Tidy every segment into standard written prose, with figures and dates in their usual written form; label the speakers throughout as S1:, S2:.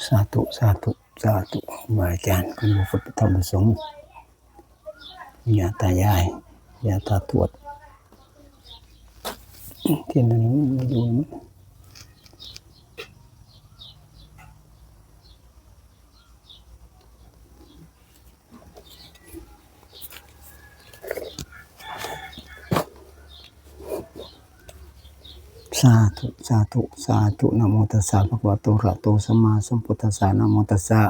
S1: สาธุสาธุสาธุอาจารย์คุณพุทธธรรมสงฆ์ญาตายายญาตาทวดเทียนนี้มันอยู่มั้ยสาธุสาธุสาธุนะโมตัสสะภะคะวะโตอะระหะโตสัมมาสัมพุทธัสสะนะโมตัสสะ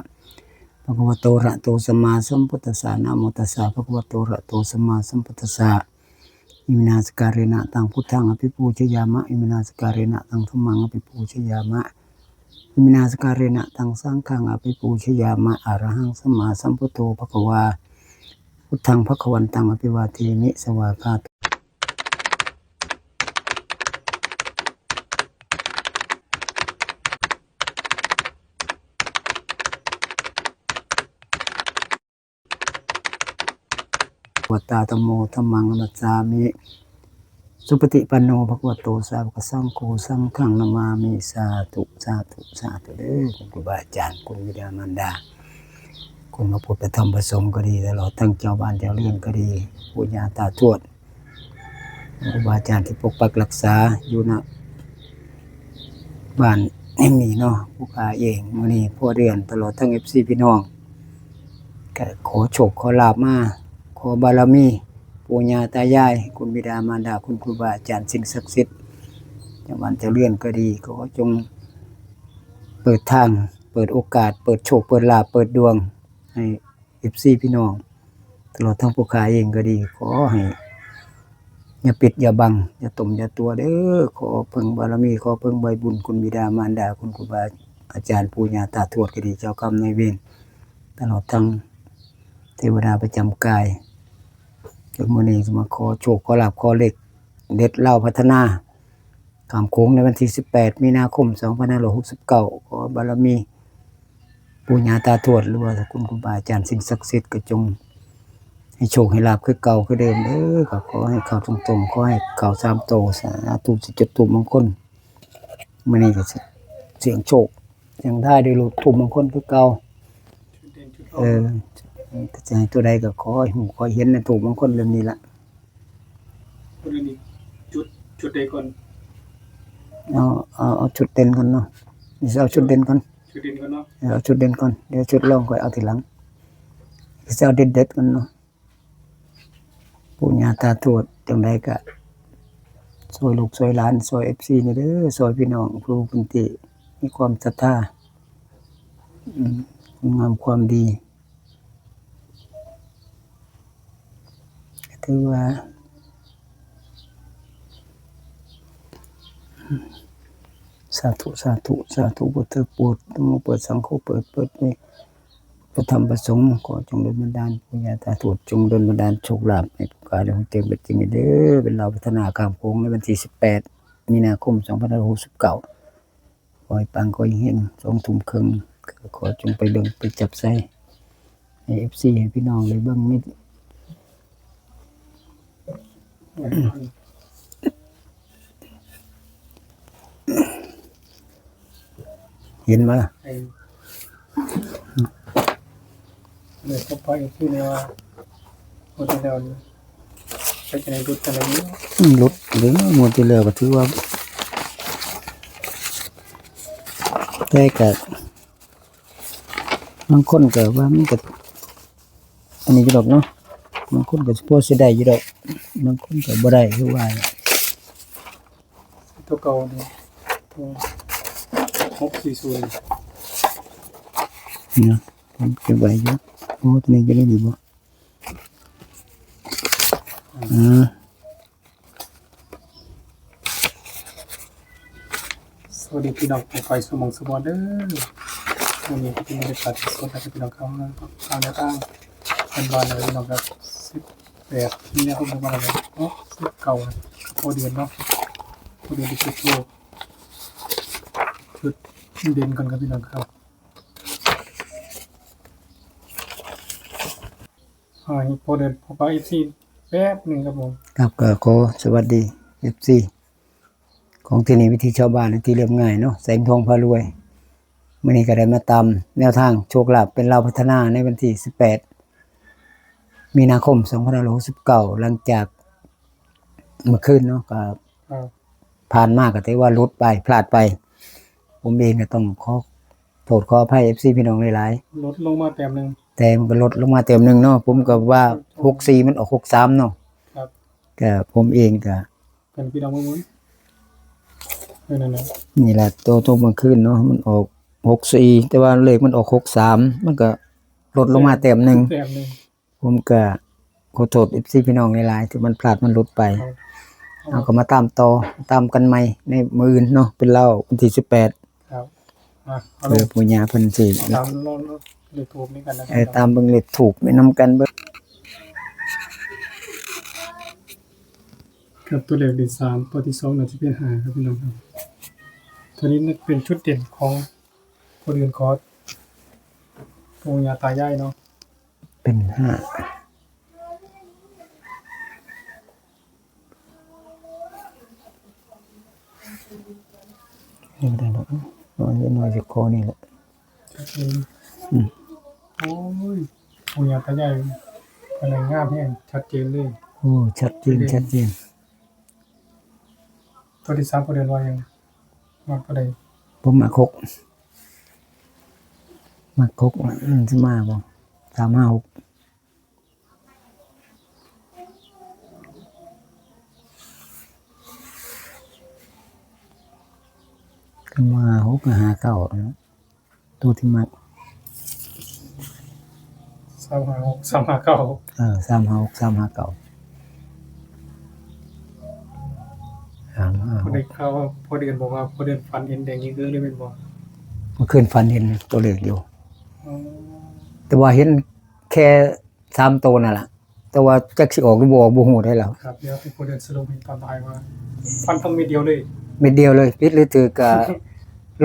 S1: ภะคะวะโตอะระหะโตสัมมาสัมพุทธัสสะนะโมตัสสะภะคะวะโตอะระหะโตสัมมาสัมพุทธัสสะอิมินาสการะนะตังพุทธังอภิปูชยามะอิมินาสการะนะตังธัมมังอภิปูชยามะอิมินาสการะนะตังสังฆังอภิปูชยามะอะระหังสัมมาสัมพุทโธภะคะวาพุทธังภะคะวันตังอภิวาเทมิสวากาโตวัตตาธัมโมธัมมังนัสสามิสุปฏิปันโนภควโตสาวกสังโฆสังฆังนามามิสาธุสาธุสาธุเด้อคุณครูบาอาจารย์คุณวิดามารดาคุณพระพุทธธรรมประสงค์ก็ดีตลอดทั้งเจ้าบ้านเจ้าเรือนก็ดีปู่ย่าตาทวดครูบาอาจารย์ที่ปกปักรักษาอยู่ณบ้านนี่มีเนาะผู้ค้าเองมื้อนี้พ่อเรือนตลอดทั้ง FC พี่น้องก็ขอโชคขอลาภมาขอบารมีปู่ย่าตายายคุณบิดามารดาคุณครูบาอาจารย์สิ่งศักดิ์สิทธิ์จังหวัดเจริญก็ดีขอจงเปิดทางเปิดโอกาสเปิดโชคเปิดลาภเปิดดวงให้ FC พี่น้องตลอดทั้งผู้ค้าเองก็ดีขอให้อย่าปิดอย่าบังอย่าตมอย่าตัวเด้อขอเพิ่งบารมีขอเพิ่งใบบุญคุณบิดามารดาคุณครูบาอาจารย์ปู่ย่าตาทวดก็ดีเจ้ากรรมนายเวรตลอดทั้งเทวดาประจำกายจนมื้อนี้จะมาขอโชคขอลาภขอเลขเด็ดเล่าพัฒนาขามโค้งในวันที่18มีนาคม2569ขอบารมีปู่ย่าตาทวดหรือว่าคุณครูบาอาจารย์สิ่งศักดิ์สิทธิ์ก็จงให้โชคให้ลาภคือเก่าคือเดิมเด้อก็ขอให้เข้าตรงๆขอให้เข้า3โตสาธุ17ตุมงคลมื้อนี้ก็เสี่ยงโชคเสียงได้ด้วยลูกตุมงคลคือเก่าจะให้ตัวใดก็ขอให้หูขอเห็นในถูกบางคนเรื่องนี้ละ
S2: คนนี้จุดใดก่อน
S1: เอาชุดเด่นก่อนเนาะนี่เอาชุดเด่นก่อน
S2: จุดเด่นก่อนเนาะ
S1: เอาชุดเด่นก่อนเดี๋ยวชุดรองค่อยเอาทีหลังเอาเด็ดๆก่อนเนาะปู่ย่าตาทวดจังไดก็ซอยลูกซอยหลานซอย FC นี่เด้อซอยพี่น้องครูเพิ่นที่มีความศรัทธางามความดีถือว่าสาธุสาธุสาธุพุทธโปรดธรรมโปรดสังฆโปรดนี่พระธรรมประสงค์ขอจงดลบันดาลปู่ย่าตาทวดจงดลบันดาลโชคลาภให้ผู้การได้เต็มเป็นจริงเด้อเป็นเราพัฒนาข้ามโค้งในวันที่18มีนาคม2569ขอให้ปังขอให้เฮง2 ทุ่มครึ่งขอจงไปเบิ่งไปจับใส่ให้ FC ให้พี่น้องได้เบิ่งนิดเห็นไหม
S2: เลยก็ไปที่แนวคนที่เราไปจะในรุดกันอะไรนี้
S1: รถหรือมวลที่เหลือก็ถือว่าได้กับบางคนก็ว่ามันก็อันนี้อยู่ดอกเนาะบางคนก็พอสิได้อยู่ดอกบางคนก็บ่ได้คือว่า
S2: ตัวเก่าเนี่ย640
S1: เนี่ยมันเก็บไว้อยู่โอ้ตัวนี้จะได้ดีบ่
S2: สวัสดีพี่น้องไปคอยสมองสมองเด้อวันนี้พี่น้องได้ตัดสดให้พี่น้องเขาเอาแนวตั้งเป็นบอลเลยพี่น้องครับแบบนี้เนี่ยเขาบอกว่าอะไรเก่าโอเดียนเนาะโอเดียนที่ชุดโชว์ชุดเด่นกันครับพี่น้องครับโอเดียนพอไปที่แป๊บหนึ่งครับผม
S1: ครับก็ขอสวัสดี FC ของที่นี่วิธีชาวบ้านที่เรียบง่ายเนาะแสงทองพารวย มื้อนี้ก็ได้มาตามแนวทางโชคลาภเป็นลาวพัฒนาในวันที่18มีนาคม2569หลังจากเมื่อคืนเนาะก็
S2: ครับ
S1: ผ่านมาก็ถือว่าหลุดไปพลาดไป ผมเองก็ต้องขอโทษขออภัย FC พี่น้องหลาย
S2: ลดลงมาแต้มหนึง
S1: ๆแต่มันก็ลดลงมาเต็มหนึงเนาะผมก็ว่า64มันออก63เนาะ
S2: ครับ
S1: ก็ผมเองก็
S2: เป็นพี่น้องมุ้ยนั่นน่ะ
S1: นี่แหละตัวเมื่อคืนเนาะมันออก64แต่ว่าเลขมันออก63มันก็ลดลงมาเต็มหนึง
S2: แต้มหนึง
S1: ผมก็ขอโทษ FC พี่น้องหลายๆที่มันพลาดมันหลุดไป
S2: ครับ
S1: เอาก็มาตามต่อตามกันใหม่ในมื้ออื่นเนาะเป็นเล่าวันที่18
S2: ครับเอาล
S1: เพื่อง ปู่ย่าเพิ่นสิ
S2: ตามรอบเลขทูบนี่กันนะค
S1: ตามเบิ่งเลขถูกไปนํกันเบิ่ง
S2: ครับตัวเลขที่3ตัวที่2น่าจะเป็น5ครับพี่น้องครับตัวนี้เป็นชุดเด่นของคนอื่นคอร์สปู่ย่าตายายเนาะ
S1: เป็น5นี่ได้แล้วน้อยสิคอนี่แหละ
S2: ชัดเจนโอ้ยปู่ย่าตายายกำลังงามแฮงชัดเจนเลย
S1: โอ้ชัดเจน
S2: ตัวที่3คนอื่นว่ายังมากก็ได้
S1: ผมมาคกมันสิมาบ่356ขึ้นมา6ก็59เนาะตัวที่มัก
S2: 356 359
S1: 356
S2: คนได้ข่าวว่าพอเดือนบอกว่าพอเดือนฟันเห็นแดงยิ่งเกินเลยเป็นบ่
S1: 356เมื่อคืนฝันเห็นตัวเลขอยู่
S2: อ๋อ
S1: แต่ว่าเห็นแค่3ตัวนั่นล่ะแต่ว่าจักสิออกหรือบ่ออกบ่ฮู้ได้แล้ว
S2: ครับเดี๋ยวให้พอเดือนสรุปให้ตอนบ่ายว่าฟันทั้งเม็ดเดียวเลย
S1: เม็ดเดียวเลยผิดหรือถูกก็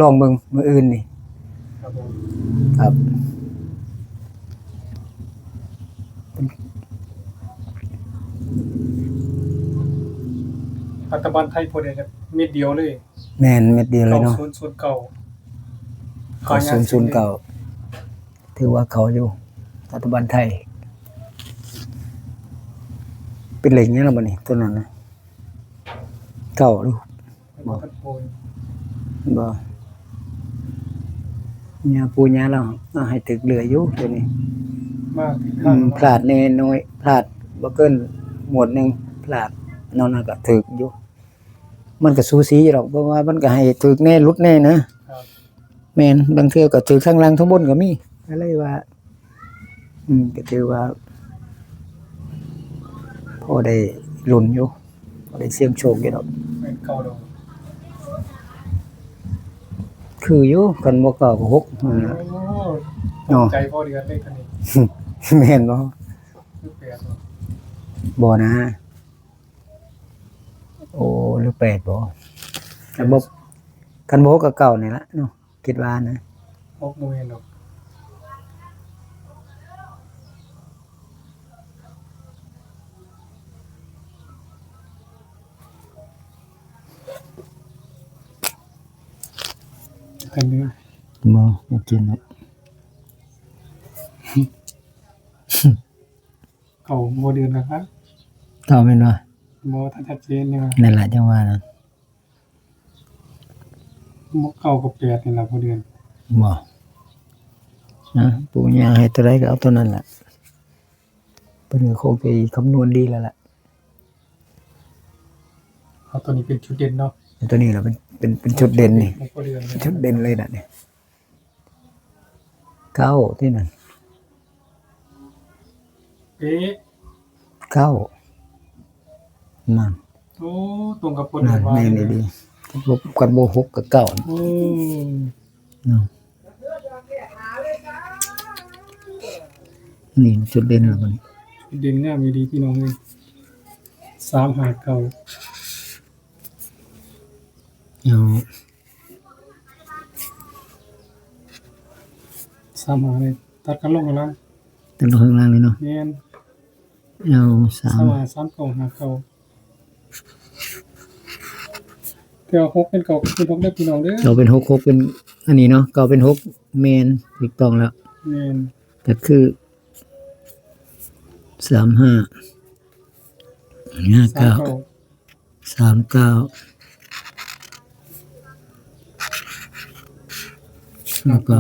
S1: ลองเบิ่งมื้ออื่นนี่
S2: ครับผม
S1: ครับ
S2: รัฐบาลไทยพอเดือนครับเม็ดเดียวเลย
S1: แม่นเม็ดเดียวเลยเนาะ
S2: 9009
S1: 9009ถือว่าเขาอยู่รัฐบาลไทย เป็นเลขนี้แล้วบ่นี่ตัวนั้นนะเก้าหรือ
S2: บ่ทันโพย
S1: บ่ย่าปู่ย่าเราเอาให้ถึกเหลืออยู่ตัวนี้
S2: มากที่
S1: พลาดแน่น้อยพลาดบ่เกินหมวดหนึงพลาดนอกนั้นก็ถึกอยู่ มันก็สูสีอยู่ดอกเพราะว่ามันก็ให้ถึกแน่หลุดแน่นะครับ แม่นบางเทื่อก็ถึกข้างล่างข้างบนก็มีก็เลยว่าก็ถือว่าพอได้ลุ้นอยู่พอได้เสี่ยงโชคอยู่ดอก
S2: เป็นเก่าดอก
S1: คืออยู่กันบ่เก้าก็6นั่นน่ะ
S2: โอ้ใจพอเดือนเลยคันนี้
S1: แม่นบ่
S2: คือแปดเนาะ
S1: บ่นะโอ้หรือ8บ่กันบ่กันบ่ก็เก่านี่ล่ะเนาะคิดว่านะ
S2: 6โมงเย็นดอกคันนี้
S1: บ่กินเนาะ
S2: เก่าโมเดือนนะครับ
S1: เก่าแม่นบ่
S2: โมทันชัดเจนเนี่ย
S1: นั่นล่ะจังว่านะ
S2: โมเก่ากับแปดนี่แหละโมเดือน
S1: บ่นะปู่ย่าให้ตัวใดก็เอาตัวนั้นล่ะเพิ่นก็คงไปคำนวณดีแล้วล่ะ
S2: เอาตัวนี้เป็นชุดเด่นเนาะ
S1: ตัวนี้ล่ะเป็นชุดเด่นนี่
S2: ของโมเดือน
S1: ชุดเด่นเลยน่ะนี่เก้าที่นั่น
S2: เอ๊ะ
S1: เก้านั่น
S2: โอ้ตรงกับโม
S1: นั่
S2: เดือน
S1: น
S2: ว่า
S1: แม่นดีกันบ่6กับเก้า
S2: โอ้
S1: เนาะนี่จุดเด่นแล้วบัดนี้
S2: ชุดเด่นงามอยู่ดีพี่น้องเลย359
S1: เอา
S2: 3เลยตัดกันลงกันแล้ว
S1: ตั้งข้างล่างเลยเนาะ
S2: แม่น
S1: เอา
S2: 359แต่ว่า6เป็นเก่าเป็น6ได้พี่น้องเด้อ
S1: เราเป็น6เป็น อันนี้เนาะเก้าเป็นหกเมนถูกต้องแล้ว
S2: แม่น
S1: ก็คือ35
S2: สาม
S1: 59
S2: เก้า
S1: 39แล้วก็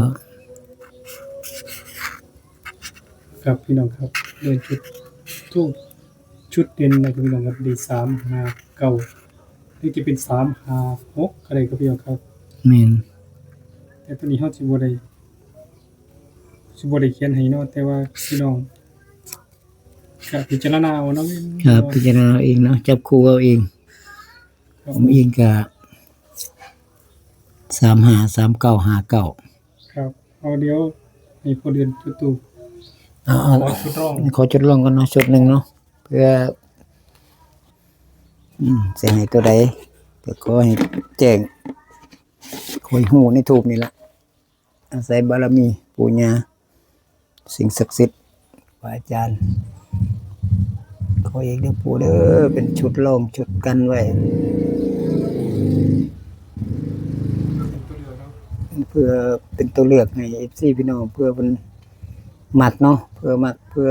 S2: ครับพี่น้องครับเดินจุดทูบชุดเด่นนะครับพี่น้องครับดี359นี่จะเป็น356อะไรครับพี่น้องครับ
S1: เมน
S2: แต่ตัวนี้เฮาสิบ่ได้เขียนให้เนาะแต่ว่าพี่น้องก็พิจารณาเอาเนาะ
S1: ครับพิจารณาเอาเองเนาะจับคู่เอาเอง
S2: ครั
S1: ผ
S2: บ
S1: มเองก็353959
S2: ครับเอาเดี๋ยวให้พอเดือนจุดตูป
S1: เอา
S2: ขอชุดรอง
S1: ขอจุดลองกันเนาะชุดหนึ่งเนาะเพื่อเสียให้ตัวใดเดี๋ยวก็ให้แจ้งคอยหูในทูปนี่ละอาศัยบารมีปู่ย่าสิ่งศักดิ์สิทธิ์ครูอาจารย์ขอเองเด้อปู่เด้อเป็นชุดลองชุดกันไว้
S2: ตัวเดียวเนาะ
S1: เพื่อเป็นตัวเลือกให้ FC พี่น้องเพื่อมันมักเนาะเพื่อมักเพื่อ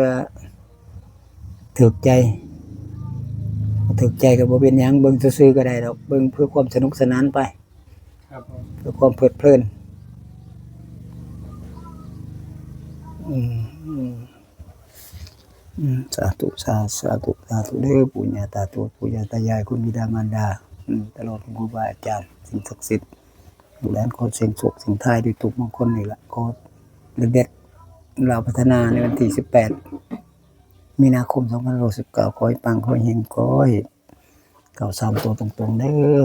S1: ถูกใจถูกใจก็บ่เป็นหยังเบิ่งซื่อๆก็ได้ดอกเบิ่งเพื่อความสนุกสนานไป
S2: ครับผม
S1: เพื่อความเพลิดเพลินอืมอืมสาธุสาธุสาธุเด้อปู่ย่าตาโตปู่ย่าตายายคุณบิดามารดาตลอดถึงครูบาอาจารย์สิ่งศักดิ์สิทธิ์ดูแลขอเสียงโศกเสียงทายด้วยทุกมงคลนี่ล่ะขอเด็ดๆเราพัฒนาในวันที่18มีนาคม2569ขอให้ปังขอให้เฮงขอให้เข้า3ตัวตรงๆเด้อ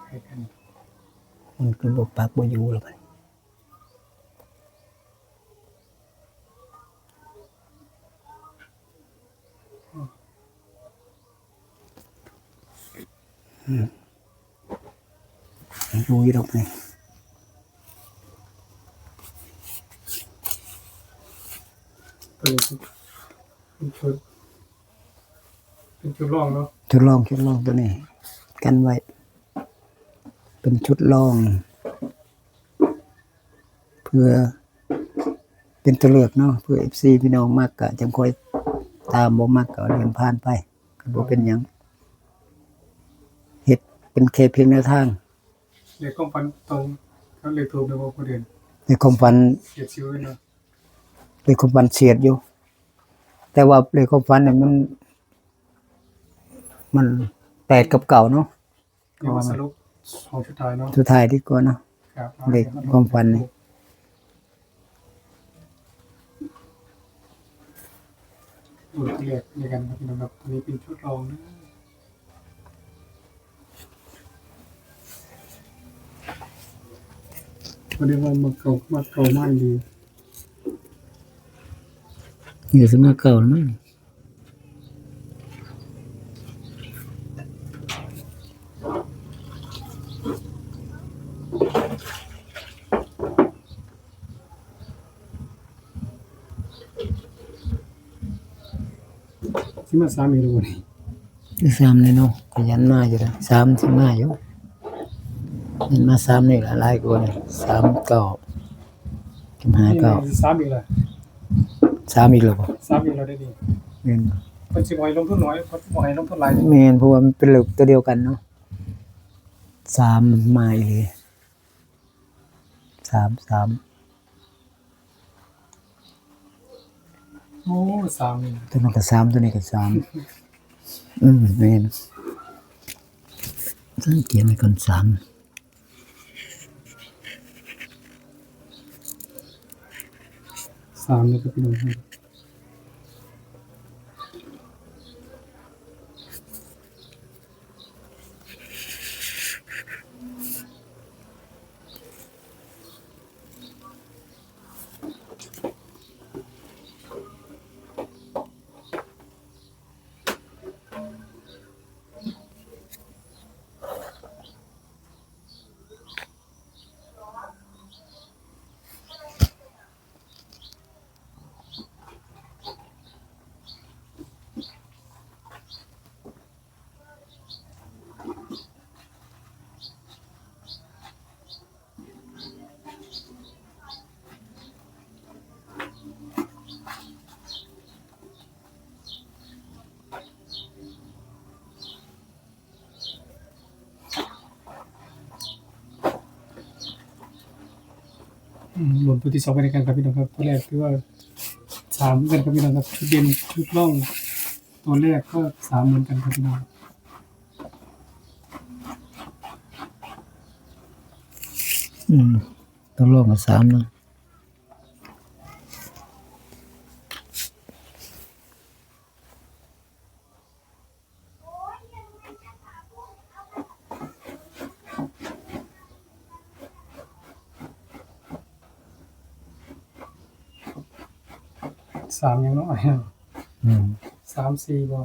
S2: ให้กัน
S1: มันคือบ่ปักบ่อยู่แล้วบัดนี้อยู่อีดอกนี่
S2: ตัวนี้เป็นชุดรองเนาะ
S1: ชุดลองตัวนี้ กันไว้ เป็นชุดลอง เพื่อเป็นตัวเลือกเนาะเพื่อ FC พี่น้องมักก็จังค่อยตามบ่มักก็เลื่อนผ่านไปก็บ่เป็นหยังเฮ็ดเป็นแค่เพียงแนวทาง
S2: เลขความฝันตรงเขาเลขถูกในบ่พอเดือน
S1: ในความฝัน
S2: เสียชีวิตเนาะ
S1: ในความฝันเฉียดอยู่ แต่ว่าในความฝันเนี่ยมันแปดกับเก่าเนาะ
S2: เดี๋ยวมาสรุปของสุดท้ายเนาะ
S1: สุดท้ายดีกว่าเนาะ
S2: ครับ
S1: เลขความฝันนี่
S2: ดูที่เลขในกันครับพี่น้องครับตัวนี้เป็นชุดรองนะบ่ได้ว่ามาเก่ามากดี
S1: อยู่สมัยเก่าแล้วมั้ง
S2: สิมา3อีกแล้วบ่นี่
S1: ที่สามเลยเนาะขยันมาอยู่แล้วสามสิมาอยู่เห็นมาสามนี่ละหลายกว่าเลย3 9 5 9
S2: 3อีกแล้ว
S1: 3อีกแล้วบ่
S2: 3อีกแล้วได้ดี
S1: แม่น
S2: เพิ่นสิบ่ให้ลงทุนน้อยเพิ่นบ่ให้ลงทุนหลาย
S1: แม่นเพราะว่ามันเป็นเลขตัวเดียวกันเนาะ3มาอีกเลย3
S2: โอ้3นี่
S1: ตัวนั้นก็3ตัวนี้ก็3แม่นสังเกตไว้ก่อน3
S2: 3นี่ก็พี่น้องครับ หล่นตัวที่2ไปในกันครับพี่น้องครับตัวแรกคือว่า3เหมือนกันครับพี่น้องครับชุดเด่นชุดร่องตัวแรกก็3เหมือนกันครับพี่น้อง
S1: ต้องลงมา3นะ
S2: 3ยังน้อย3 4บ่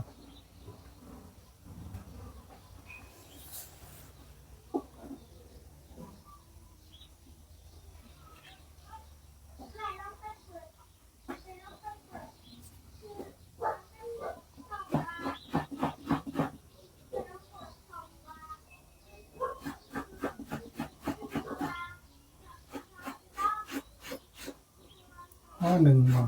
S2: 1บ่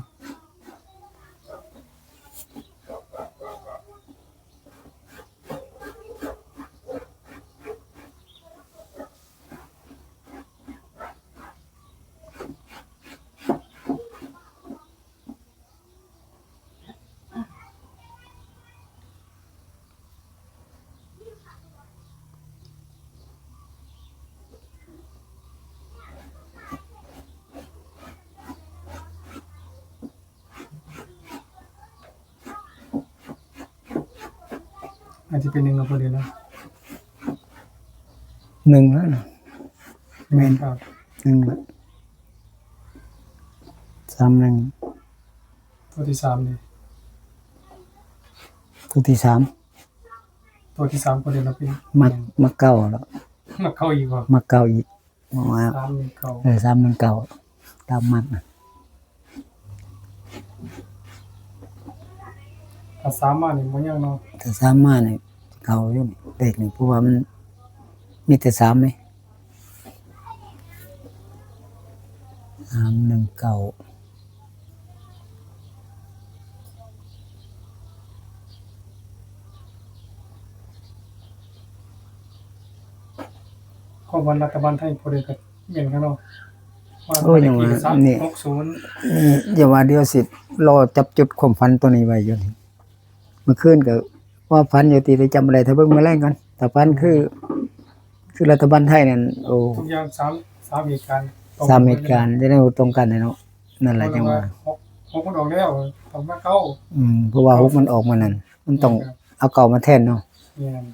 S2: อาจจะเป็น1แล้วพอดีนะ
S1: 1แล้วนะ
S2: แม่นครับ
S1: 1ละ31
S2: ตัวที่3นี่
S1: ตัวที่3
S2: ตัวที่3พอดีแล้วพี่
S1: มักเก้าแล้ว
S2: มาเข้าอีกบ่
S1: มักเก้าอีกว่า
S2: 3นี่เข้า
S1: 319ตามมักนะ
S2: ถ้า3มานี่บ่ยังเนาะ
S1: แต่3มานี่เก่าอยู่นี่เลขนี่เพราะว่ามันมีแต่3มั้ย319
S2: ของวันรัฐบาลไทยพอดีก็แม่นกันเนาะ
S1: ยังว่านี่
S2: 360
S1: อย่าว่าเดี๋ยวสิรอจับจุดความฝันตัวนี้ไว้อยู่นี่เมื่อคืนก็ว่าฝันอยู่ที่ได้จำอะไรถ้าเบิ่งมื้อแลงก่อนถ้าฝันคือรัฐบาลไทยนั่นโอ้
S2: ทุกอย่าง3เหตุการณ์
S1: 3เหตุการณ์จะได้ตรงกันเนาะนั่นแหละจังว่า
S2: 6มันออกแล้วต้องมาเข้า
S1: เพราะว่า6มันออกมานั่นมันต้องเอาเก่ามาแทนเนาะ
S2: แม่น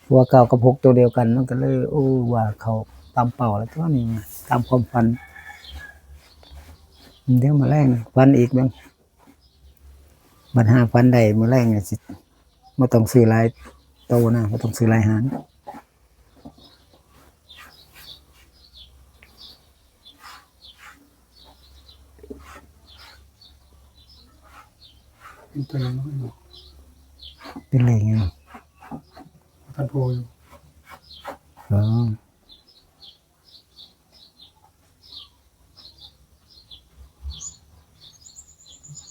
S1: เพราะว่าเก่ากับ6ตัวเดียวกันมันก็เลยโอ้ว่าเขาตามเป้าแล้วตัวนี้ตามความฝันเดี๋ยวมาแรงฝันอีกเบิ่งบัดหาฝันได้มื้อแรงน่ะสิบ่ต้องซื้อหลายโตนะบ่ต้องซื้อหลายหาง
S2: เป็นตัวน้อย
S1: เป็นเลขหยัง
S2: ท่านโพอยู่
S1: อ๋อ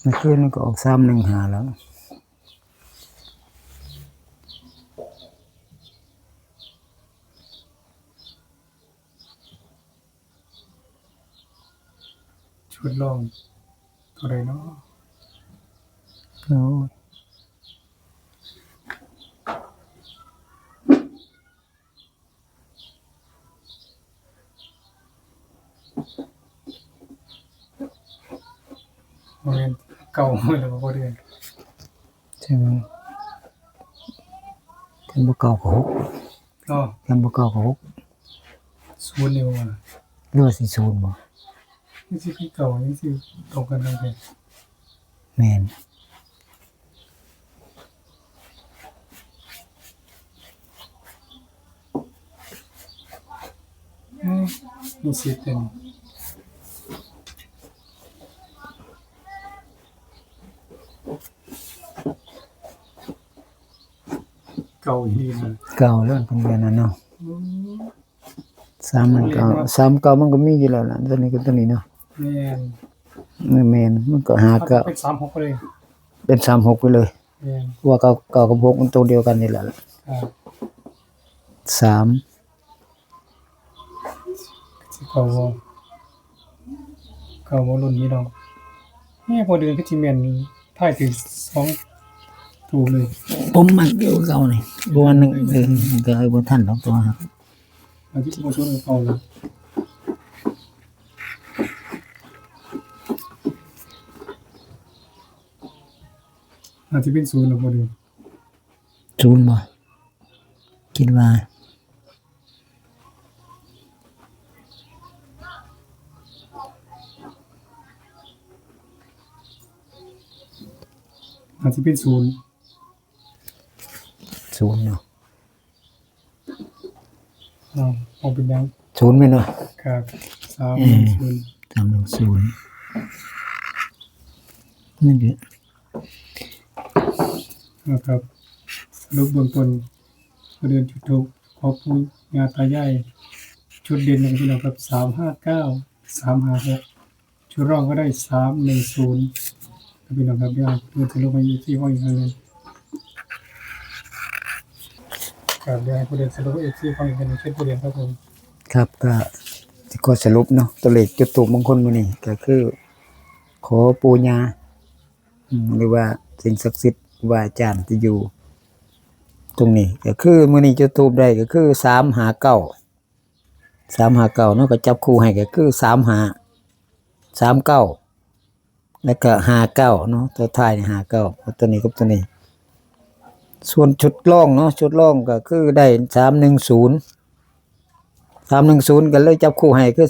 S1: เมื่อคืนมันก็ออก315แล้ว
S2: ชุดลองตัวใดเนาะ
S1: โอ้
S2: บ่แม่นเก่าแล้วบ่ได้
S1: ใช่มั้ยคันบ่เก่าก็
S2: เนาะ
S1: 6คันบ่เก่าก็6
S2: 0นี่ว่า
S1: หรือว่าสิ0บ่
S2: นี่สิคือเก่านี่สิตรงกันได้แท้
S1: แม่น
S2: มีสิทธิ์เป็นเก่าอีหลีนะ
S1: เก่าแล้วเป็นแบบนั้นเนาะ3มันเก่า3เก่ามันก็มีอยู่แล้วล่ะตัวนี้ก็ตัวนี้เนาะ
S2: แม่น
S1: มันก็5ก็
S2: เป็น36เลย
S1: เป็น36ไปเลย
S2: แม่น
S1: เพราะว่าเก่ากับ6มันตัวเดียวกันนี่แหละ
S2: ครับ
S1: 3
S2: สิเก่าบ่ เก่าบ่รุ่นพี่น้องพอเดือนก็สิแม่นท้ายถึง2ถูกเลย
S1: ผมมักอยู่เก่านี่บ่ว่านึงก็บ่ทันดอกตัวครับ
S2: อันที่บ่ชวนเก่าเลยอาจจะเป็น0แล้วบ่เดือน
S1: ศูนย์บ่คิดว่า
S2: อาจจะเป็น0
S1: ศูนย์เนาะ
S2: เอาเป็นแล้ว
S1: ศูนย์แม่นบ่
S2: ครับ310
S1: 310นั่นคือ
S2: นะครับสรุปเบื้องต้นประเด็นจุดทูปขอปู่ย่าตายายชุดเด่นของพี่น้องครับ359 356ชุดรองก็ได้310ครับพี่น้องครับย่าเพื่อจะลงมาอยู่ที่ห้องอีกครั้งหนึงครับย่าประเด็นสรุปที่ห้องอีกครั้งหนึงเช่นประเด็นครับผม
S1: ครับก็สิขอสรุปเนาะตัวเลขจุดทูปมงคลมื้อนี้ก็คือขอปู่ย่าหรือว่าสิ่งศักดิ์สิทธิ์ครูบาอาจารย์ที่อยู่ตรงนี้ก็คือมื้อนี้จุดทูปได้ก็คือ359เนาะก็จับคู่ให้ก็คือ35 39แล้วก็59เนาะตัวท้ายนี่59ตัวนี้กับตัวนี้ ส่วนชุดร่องเนาะชุดร่องก็คือได้310ก็เลยจับคู่ให้คือ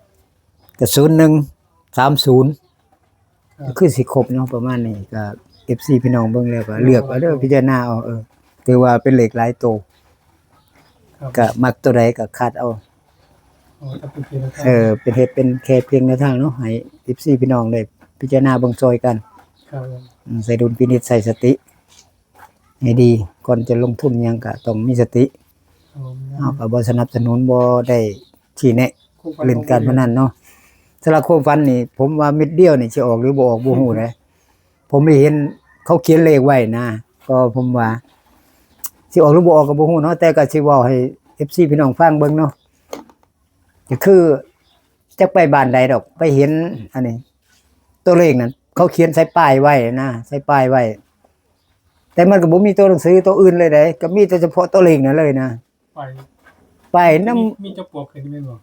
S1: 31กับ0130ก็คือสิครบเนาะประมาณนี้ก็ FC พี่น้องเบิ่งแล้วก็เลือกเอาเด้อพิจารณาเอาถือว่าเป็นเลขหลายโตว
S2: ครับ
S1: ก็มักตัวใดก็คัดเอา
S2: ถ้าเป็นเพียงแค่
S1: เป็นเฮ็ดเป็นแค่เพียงแนวทางเนาะให้ FC พี่น้องได้พิจารณาเบิ่งซอยกัน
S2: ครับ
S1: ใส่ดุลพินิจใส่สติให้ดีก่อนจะลงทุนหยังก็ต้องมีสติเอาก็บ่สนับสนุนบ่ได้ชี้แนะเล่นการพนันเนาะสำหรับความฝันนี่ผมว่าเม็ดเดียวนี่สิออกหรือบ่ออกบ่ฮู้นะผมไม่เห็นเขาเขียนเลขไว้นะก็ผมว่าสิออกหรือบ่ออกก็บ่ฮู้เนาะแต่ก็สิเว้าให้ FC พี่น้องฟังเบิ่งเนาะก็คือจักไปบ้านใดดอกไปเห็นอันนี้ตัวเลขนั้นเขาเขียนใส่ป้ายไว้นะใส่ป้ายไว้แต่มันก็บ่มีตัวหนังสือตัวอื่นเลยเด้ก็มีแต่เฉพาะตัวเลขนั่นเลยนะ
S2: ไป
S1: ป้ายนำ
S2: มีเจ้าปลวกเคยได้ไหมบ่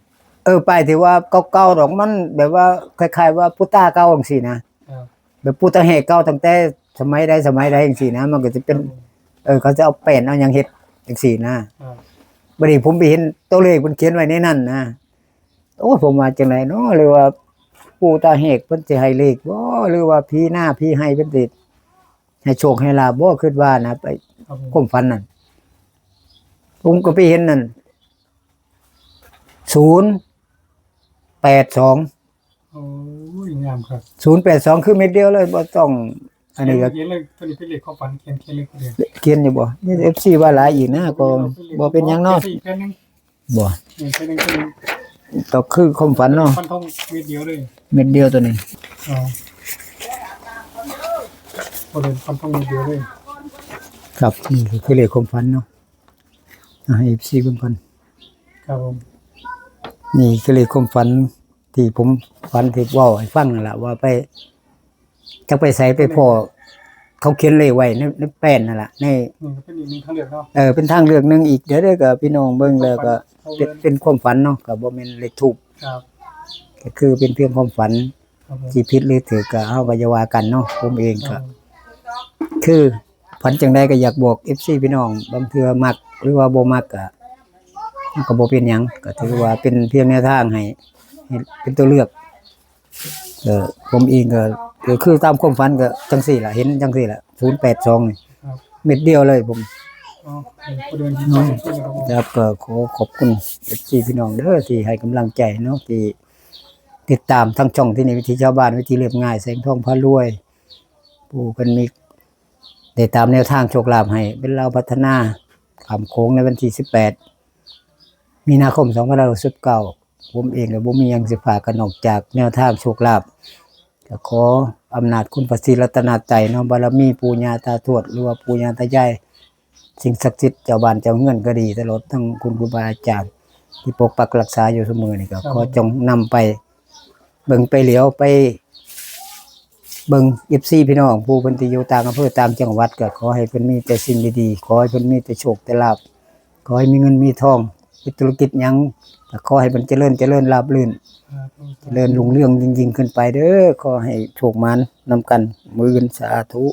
S1: ป้ายที่ว่าเก่าๆดอกมันแบบว่าคล้ายๆว่าพุทธาเก่าจังซี่นะครับ แบบพุทธแห่เก่าตั้งแต่สมัยใดจังซี่นะมันก็จะเป็นเขาจะเอาแป้นเอาหยังเฮ็ดจังซี่นะครับ บัดนี้ผมไปเห็นตัวเลขมันเขียนไว้ในนั้นนะโอ้ผมว่าจังไดเนาะหรือว่าปู่ตาแหกเพิ่นสิให้เลขบ่หรือว่าพี่หน้าพี่ให้เพิ่นสิให้โชคให้ลาภบ่คิดว่านะไป
S2: ครับผม
S1: ความฝันนั่นผมก็ไปเห็นนั่น082
S2: โอ้ยงามครับ
S1: 082คือเม็ดเดียวเลยบ่ต้องอันนี้ก็
S2: เขียนเลยตัวนี้เป็นเลขความฝันเขียนเลยคนเดียว
S1: เขียนอยู่บ่นี่ FC ว่าหลายอีกนะก็บ่เป็นหยังเนาะ
S2: อีกแค่นึง
S1: บ่
S2: นี่แค่นึงแค่นึง
S1: ก็คือความฝันเนาะ
S2: ฟันทงเม็ดเดียวเลย
S1: เม็ดเดียวตัวนี้
S2: อ๋อพอเดินฟันทงเม็ดเดียวเลย
S1: ครับนี่คือเลขความฝันเนาะให้ FC เบิ่งก่อน
S2: ครับผม
S1: นี่คือเลขความฝันที่ผมฝันที่เว้าให้ฟังนั่นล่ะว่าไปจักไปไสไปพ้อเขาเขียนเลขไว้ในแป้นนั่นล่ะใน
S2: นี่ก็เป็นอีกหนึ่งทางเลือกเนาะ
S1: เป็นทางเลือกหนึงอีกเดี๋ยวก็พี่น้องเบิ่งแล้วก็เป็นความฝันเนาะก็บ่แม่นเลขทูป
S2: ครับ
S1: ก็คือเป็นเพียงความฝัน
S2: ครับผม
S1: สิผิดหรือถูกก็เฮาก็อย่าว่ากันเนาะผมเอง
S2: ครั
S1: ก็
S2: บ
S1: คือฝันจังใดก็อยากบอก FC พี่น้องบางเทื่อมักหรือว่าบ่มักก็มันก็บ่เป็นหยังก็ถือว่าเป็นเพียงแนวทางให้เป็นตัวเลือกผมเองก็คือตามความฝันก็จังซี่ล่ะเห็นจังซี่ล่ะ082นี่
S2: ครับ
S1: เม็ดเดียวเลยผม
S2: อ๋อพอเดินที่ฟันทงเลยครับผม
S1: ครับก็ขอขอบคุณ FC พี่น้องเด้อที่ให้กำลังใจเนาะที่ติดตามทั้งช่องที่นี่วิถีชาวบ้านวิถีเรียบง่ายแสงทองพารวย ผู้เพิ่นมีได้ตามแนวทางโชคลาภให้เป็นเราพัฒนาขามโค้งในวันที่18มีนาคม2519ผมเองก็บ่มีหยังสิฝากกันนอกจากแนวทางโชคลาภก็ขออำนาจคุณพระศรีรัตนตรัยเนาะบารมีปู่ย่าตาทวดหรือว่าปู่ย่าตายายสิ่งศักดิ์สิทธิ์เจ้าบ้านเจ้าเฮือนก็ดีตลอดทั้งคุณครูบาอาจารย์ที่ปกปักรักษาอยู่เสมอนี่ก็ขอจงนำไป เบิ่งไปเหลียวไปเบิ่ง FC พี่น้องผู้เพิ่นที่อยู่ต่างอำเภอต่างจังหวัดก็ขอให้เพิ่นมีแต่สิ่งดีๆขอให้เพิ่นมีแต่โชคแต่ลาภขอให้มีเงินมีทองมีธุรกิจหยังก็ขอให้มันเจริญราบรื่นเจริญรุ่งเรืองยิ่งๆขึ้นไปเด้อขอให้โชคมันนำกันมื้ออื่นสาธุ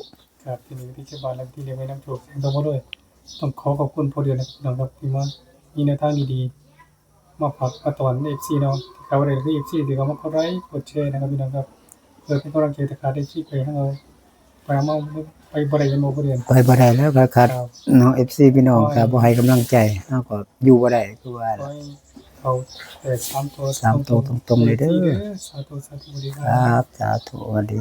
S2: ครับที่นี่ที่เชฟบานและที่เรียกไว้น้ำโชคต้องมาด้วยต้องขอขอบคุณพอเดือนนะครับพี่น้องครับที่มามีแนวทางดีๆมาฝากมาตอนเอฟซีเนาะที่เขาได้ที่เอฟซีที่เขามากดไลค์กดแชร์นะครับพี่น้องครับเพื่อเป็นกำลังใจตะการได้ชีพไปให้เราไปเอามาไปบริการโมเดือน
S1: ไปบ่ได้แล้วก็ขาด
S2: ครับ
S1: น้อง FC พี่น้องก็บ่ให้กำลังใจเฮาก็อยู่บ่ได้คือว่า
S2: ขอให้เขาแต่3 ตัว
S1: สามตัวตรงๆเลยเด้อ
S2: สาธุสาธุดีค
S1: ครับ รับสาธุสวัสดี